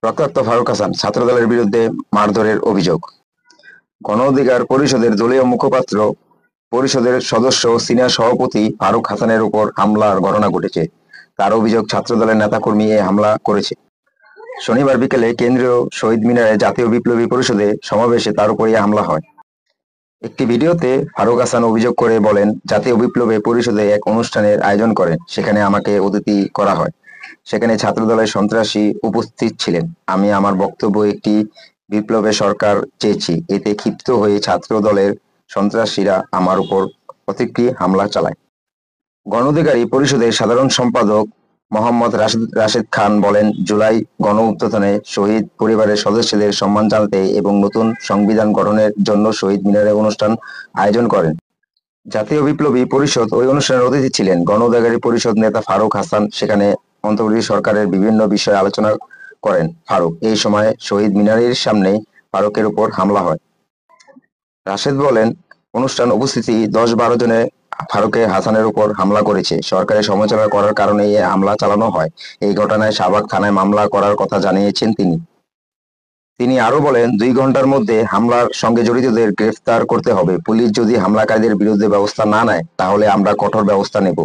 রক্তাক্ত ফারুক হাসান ছাত্রদলের বিরুদ্ধে মারধরের অভিযোগ। গণ অধিকার পরিষদের দলীয় মুখপাত্র পরিষদের সদস্য ও সিনিয়র সভাপতি ফারুক হাসানের উপর হামলার ঘটনা ঘটেছে। তার অভিযোগ, ছাত্রদলের নেতাকর্মী এ হামলা করেছে। শনিবার বিকেলে কেন্দ্রীয় শহীদ মিনারে জাতীয় বিপ্লবী পরিষদে সমাবেশে তার উপরই হামলা হয়। একটি ভিডিওতে ফারুক হাসান অভিযোগ করে বলেন, জাতীয় বিপ্লবী পরিষদে এক অনুষ্ঠানের আয়োজন করেন, সেখানে আমাকে অতিথি করা হয়। সেখানে ছাত্রদলের সন্ত্রাসী উপস্থিত ছিলেন। আমি আমার বক্তব্য একটি বিপ্লবের সরকার চেয়েছি। এতে ক্ষিপ্ত হয়ে ছাত্রদলের সন্ত্রাসীরা আমার উপর প্রতিক্রি হামলা চালায়। গণ অধিকারী পরিষদের সাধারণ সম্পাদক মোহাম্মদ রাশেদ খান বলেন, জুলাই গণ অভ্যুত্থানে শহীদ পরিবারের সদস্যদের সম্মান জানাতে এবং নতুন সংবিধান গঠনের জন্য শহীদ মিনারে অনুষ্ঠান আয়োজন করেন। জাতীয় বিপ্লবী পরিষদ ওই অনুষ্ঠানের অতিথি ছিলেন। গণ অধিকারী পরিষদ নেতা ফারুক হাসান সেখানে অন্তর্বর্তী সরকারের বিভিন্ন বিষয়ে আলোচনা করেন। ফারুক এই সময় শহীদ মিনারের সামনে ফারুকের উপর হামলা হয়। রাশেদ বলেন, অনুষ্ঠান উপস্থিতি 10-12 জনে ফারুকে হাসানের উপর হামলা করেছে। সরকারের সমালোচনা করার কারণে এই হামলা চালানো হয়। এই ঘটনায় শাহবাগ থানায় মামলা করার কথা জানিয়েছেন তিনি। তিনি আরো বলেন, 2 ঘন্টার মধ্যে হামলার সঙ্গে জড়িতদের গ্রেফতার করতে হবে। পুলিশ যদি হামলাকারীদের বিরুদ্ধে ব্যবস্থা না নেয়, তাহলে আমরা কঠোর ব্যবস্থা নেব।